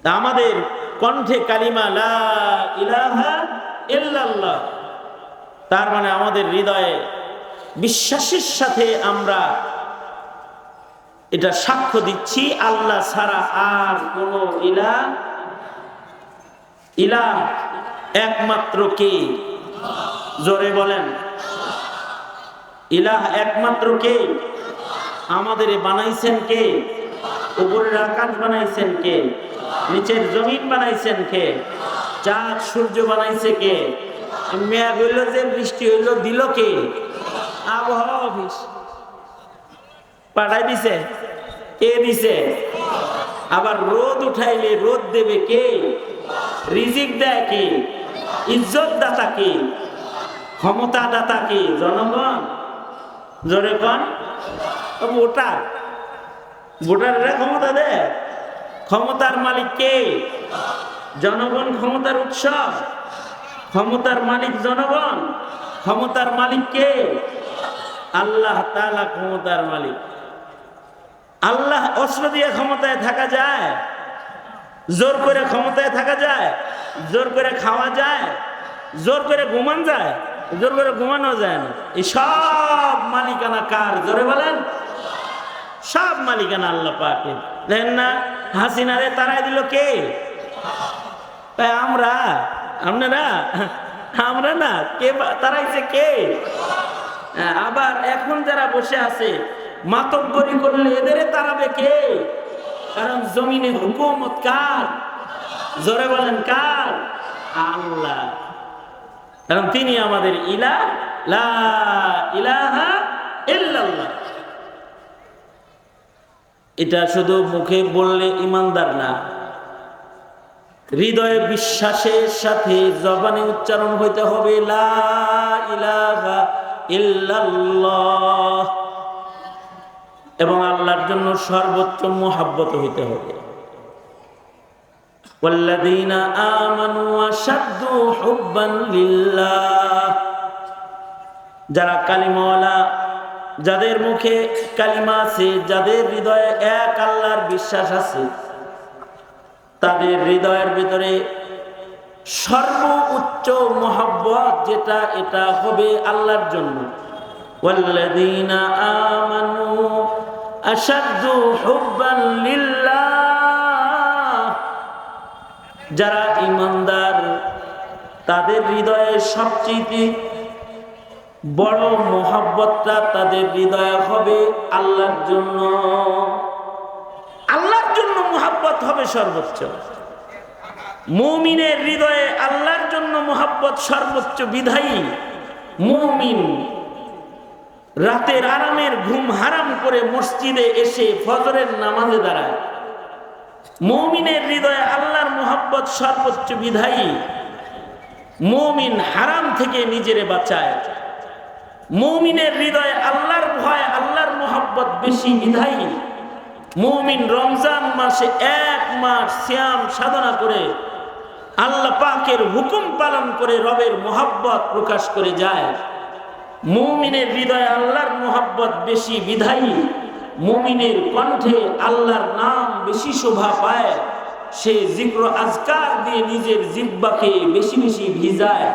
আমাদের কণ্ঠে কালিমা লা ইলাহা ইল্লাল্লাহ, তার মানে আমাদের হৃদয়ে বিশ্বাসের সাথে আমরা এটা সাক্ষ্য দিচ্ছি আল্লাহ ছাড়া আর কোন ইলাহ একমাত্র কে? জোরে বলেন, ইলাহ একমাত্র কে? আমাদের বানাইছেন কে? উপরের আকাশ বানাইছেন কে? নিচের জমিন বানাইছেন কে? চাঁদ সূর্য বানাইছে কে? মেঘ হইল যে বৃষ্টি হইল দিল কে? আবহাওয়া অফিস পাঠাই দিছে কে? দিছে। আবার রোদ উঠাইলে রোদ দেবে কে? রিজিক দেয় কে? ইজ্জত দাতা কে? ক্ষমতা দাতা কে? জনগণ। জোরে কন, ভোটার। ভোটাররা ক্ষমতা দেয়। ক্ষমতার মালিক কে? জনগণ ক্ষমতার উৎস। ক্ষমতার মালিক জনগণ। ক্ষমতার মালিক কে? আল্লাহ তাআলা ক্ষমতার মালিক। আল্লাহ অস্ত্র দিয়ে ক্ষমতায় থাকা যায়? জোর করে ক্ষমতায় থাকা যায়? জোর করে খাওয়া যায়? জোর করে ঘুমান যায়? জোর করে ঘুমানো যায় না। এই সব মালিকানা কার? জোরে বলেন। সব মালিকানা আল্লাহ পাকের। দেখেন না, হাসিনারে তারাই দিল কে? আমরা না, কে তারাইছে? কে? আবার এখন যারা বসে আছে মাতব্বরি করলে এদের তারাবে কে? কারণ জমিনে হুকুমত কার? জোরে বলেন কার? আল্লাহ। কারণ তিনি আমাদের ইলাহ, লা ইলাহা ইল্লাল্লাহ। এটা শুধু মুখে বললে ইমানদার না, হৃদয়ে বিশ্বাসের সাথে জবানে উচ্চারণ হইতে হবে লা ইলাহা ইল্লাল্লাহ, এবং আল্লাহর জন্য সর্বোচ্চ মুহাব্বত হইতে হবে। ওয়াল্লাযীনা আমানু আশাদ্দু হুব্বান লিল্লাহ, যারা কালিমাওয়ালা, যাদের মুখে কালিমা আছে, যাদের হৃদয়ে এক আল্লাহর বিশ্বাস আছে, তাদের হৃদয়ের ভিতরে সর্বোচ্চ মুহাব্বত যেটা, এটা হবে আল্লাহর জন্য। ওয়াল্লাযীনা আমানু আশাদ্দু হুব্বান লিল্লাহ, যারা ঈমানদার তাদের হৃদয়ে সবচেয়ে বড় মুহাব্বতটা তাদের হৃদয়ে হবে আল্লাহর জন্য। আল্লাহর জন্য মুহাব্বত হবে সর্বোচ্চ। মুমিনের হৃদয়ে আল্লাহর জন্য মুহাব্বত সর্বোচ্চ বিধায়ী মুমিন রাতের আরামের ঘুম হারাম করে মসজিদে এসে ফজরের নামাজে দাঁড়ায়। মুমিনের হৃদয়ে আল্লাহর মুহাব্বত সর্বোচ্চ বিধায়ী মুমিন হারাম থেকে নিজেরে বাঁচায়। মুমিনের হৃদয়ে আল্লাহর ভয়, আল্লাহর মুহাব্বত বেশি বিধায়ী মুমিন রমজান মাসে 1 মাস সিয়াম সাধনা করে আল্লাহ পাকের হুকুম পালন করে রবের মুহাব্বত প্রকাশ করে যায়। মুমিনের হৃদয়ে আল্লাহর মুহাব্বত বেশি বিধায়ী মুমিনের কণ্ঠে আল্লাহর নাম বেশি শোভা পায়। সে জিক্র আজকার দিয়ে নিজের জিহ্বাকে বেশি বেশি ভিজায়।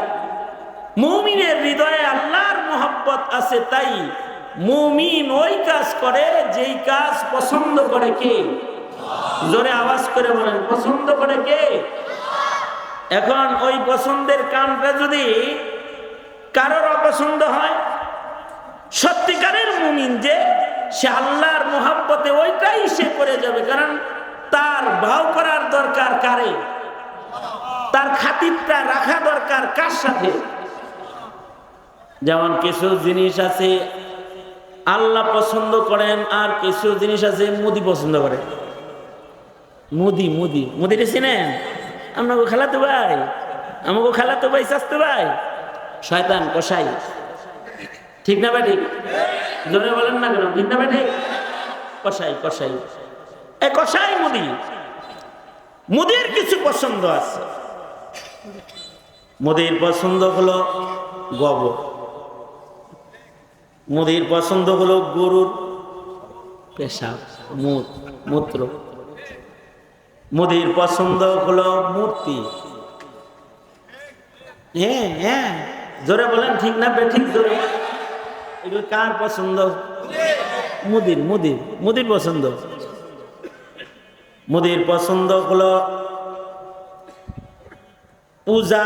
মুমিনের হৃদয়ে আল্লাহর মুহাব্বত আছে, তাই মুমিন ওই কাজ করে যেই কাজ পছন্দ করে কে? জোরে আওয়াজ করে বলেন, পছন্দ করে কে? এখন ওই পছন্দের কামটা যদি কারোর অপছন্দ হয়, সত্যিকারের মুমিন যে, সে আল্লাহর মুহাব্বতে ওইটাই সে করে যাবে। কারণ তার ভাও করার দরকার কারে? তার খাতিরটা রাখা দরকার কার সাথে? যেমন কিছু জিনিস আছে আল্লাহ পছন্দ করেন, আর কিছু জিনিস আছে মুদি পছন্দ করে। মুদিরে চিনেন? আমাকে খালাতো ভাই, আমাকে খালাতো ভাই, চাচতো ভাই, শয়তান কসাই। ঠিক না ভাই? ঠিক জোরে বলেন না কেন? ঠিক না ভাই? ঠিক। কসাই এই কসাই মুদির কিছু পছন্দ আছে। মুদির পছন্দ হলো গোবর, মুদির পছন্দ হলো গরুর পেশাব, মূত্র। মোদির পছন্দ হলো মূর্তি। হ্যাঁ হ্যাঁ, জোরে বলেন, ঠিক না ঠিক? জোরে। এগুলো কার পছন্দ? মোদির মোদির মোদির পছন্দ। মোদির পছন্দ হলো পূজা।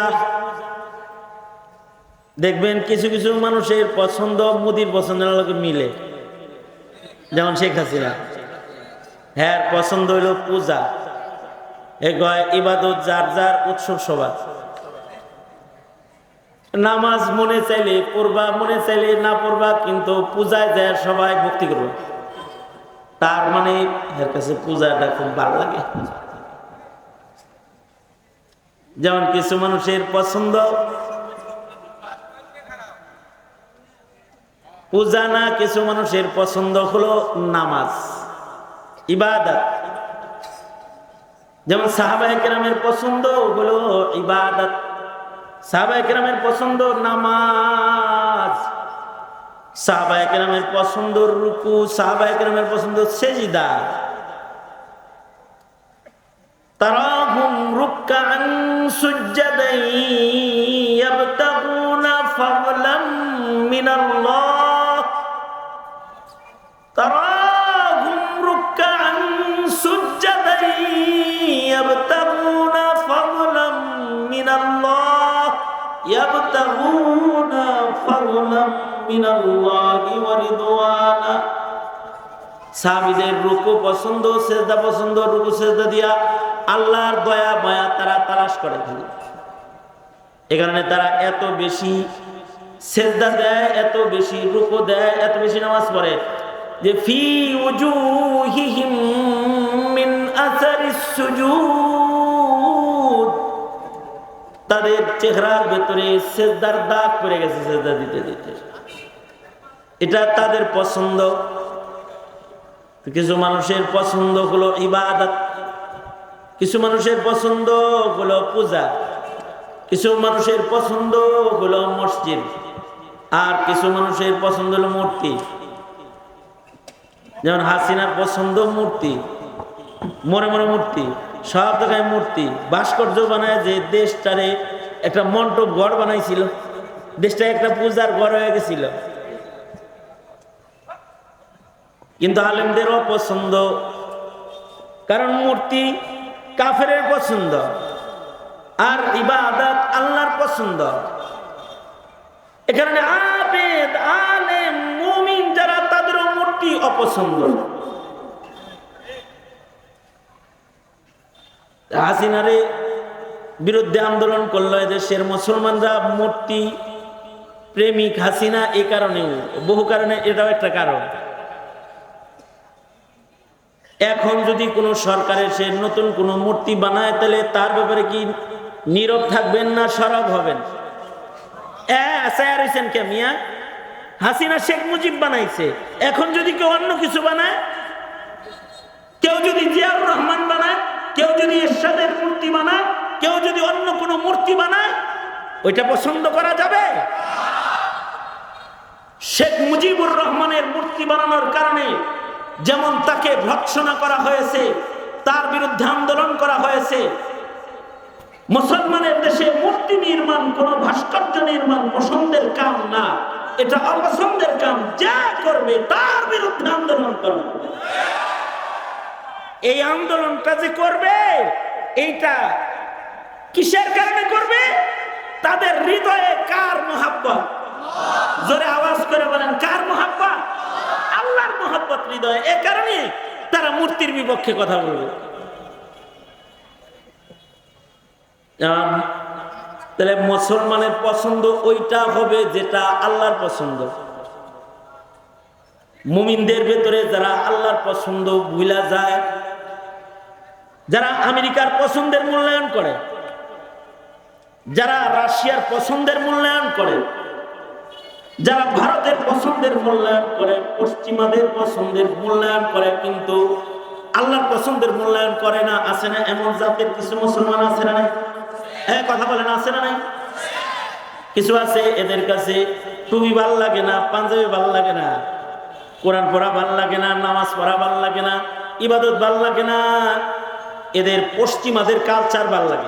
দেখবেন কিছু কিছু মানুষের পছন্দ মোদির পছন্দের লোকে মিলে, যেমন শেখ হাসিনা, হ্যাঁ পছন্দ হইল পূজা। এ গয় ইবাদত, যার যার উৎসব সবার। নামাজ মনে চাইলে পড়বা, মনে চাইলে না পড়বা, কিন্তু পূজায় যায় সবাই ভক্তি করবে। তার মানে এর কাছে পূজাটা খুব ভালো লাগে। যেমন কিছু মানুষের পছন্দ পূজা না, কিছু মানুষের পছন্দ হলো নামাজ, ইবাদত। যেমন সাহাবায়ে কেরামের পছন্দ হলো ইবাদত, সাহাবায়ে কেরামের পছন্দ নামাজ, সাহাবায়ে কেরামের পছন্দ রুকু, সাহাবায়ে কেরামের পছন্দ সেজদা। তারাহুম রুকআন সুজদান ইয়াবতাগুনা ফাদলাম মিনাল্লাহ, তারাহুম রুকআন সুজদান ইয়াবতাগুনা ফাদলাম মিনাল্লাহ, ইয়াবতাগুনা ফাদলাম মিনাল্লাহি ওয়া রিদওয়ানা। সাহাবীদের রুকু পছন্দ, সেজদা পছন্দ, রুকু সেজদা দিয়া আল্লাহর দয়া মায়া তারা তালাশ করে থাকে। এই কারণে তারা এত বেশি সেজদা দেয়, এত বেশি রুকু দেয়, এত বেশি নামাজ পড়ে যে ফি উজুহিহিম মিন আসারিস সুজুদ, তাদের চেহারার ভেতরে সেজদার দাগ পড়ে গেছে সেজদা দিতে দিতে। এটা তাদের পছন্দ। কিছু মানুষের পছন্দ হলো ইবাদত, কিছু মানুষের পছন্দ হলো পূজা, কিছু মানুষের পছন্দ হলো মসজিদ, আর কিছু মানুষের পছন্দ হলো মূর্তি। যেমন হাসিনার পছন্দ মূর্তি, মনে মনে মূর্তি, সব জায়গায় মূর্তি। ভাস্কর্য বানায় যে দেশটারে একটা মণ্ডপ ঘর বানাইছিল, দেশটা একটা পূজার ঘর হয়ে গেছিল। কিন্তু আলেমদেরও পছন্দ, কারণ মূর্তি কাফেরের পছন্দ আর ইবাদত আল্লাহর পছন্দ। এ কারণে আবেদ, আলেম, মুমিন যারা, তাদেরও মূর্তি অপছন্দ। হাসিনারে বিরুদ্ধে আন্দোলন করলো এদেশের মুসলমানরা, মূর্তি প্রেমিক হাসিনা। এই কারণেও, বহু কারণে এটাও একটা কারণ। এখন যদি কোনো সরকারের সে নতুন কোনো মূর্তি বানায়, তাহলে তার ব্যাপারে কি নীরব থাকবেন না সরব হবেন? কে মিয়া, হাসিনা শেখ মুজিব বানাইছে, এখন যদি কেউ অন্য কিছু বানায়, কেউ যদি জিয়াউর রহমান বানায়, কেউ যদি এরশাদের মূর্তি বানায়, কেউ যদি অন্য কোনো মূর্তি বানায়, ওইটা পছন্দ করা যাবে? শেখ মুজিবুর রহমানের মূর্তি বানানোর কারণে যেমন তাকে ভৎসনা করা হয়েছে, তার বিরুদ্ধে আন্দোলন করা হয়েছে। মুসলমানের দেশে মূর্তি নির্মাণ, কোন ভাস্কর্য নির্মাণ পছন্দের কাম না, এটা অপছন্দের কাম। যা করবে তার বিরুদ্ধে আন্দোলন করবে। এই আন্দোলনটা যে করবে, এইটা কিসের কারণে করবে? তাদের হৃদয়ে কার মুহাব্বত? জোরে আওয়াজ করে বলেন, কার মুহাব্বত? আল্লাহর মুহাব্বত হৃদয়ে। এ কারণে তারা মূর্তির বিপক্ষে কথা বলবে। তাহলে মুসলমানের পছন্দ ওইটা হবে যেটা আল্লাহর পছন্দ। মুমিনদের ভেতরে যারা আল্লাহর পছন্দ ভুলা যায়, যারা আমেরিকার পছন্দের মূল্যায়ন করে, যারা রাশিয়ার পছন্দের মূল্যায়ন করে, যারা ভারতের পছন্দের মূল্যায়ন করে, পশ্চিমাদের পছন্দের মূল্যায়ন করে, কিন্তু আল্লাহর পছন্দের মূল্যায়ন করে না। আছে না এমন জাতের কিছু মুসলমান? আছে না নাই? হ্যাঁ, কথা বলেন, আছে না নাই? কিছু আছে এদের কাছে টুপি ভাল লাগে না, পাঞ্জাবি ভাল লাগে না, কোরআন পড়া ভাল লাগে না, নামাজ পড়া ভাল লাগে না, ইবাদত ভাল লাগে না। এদের পশ্চিমাদের কালচার ভাল লাগে।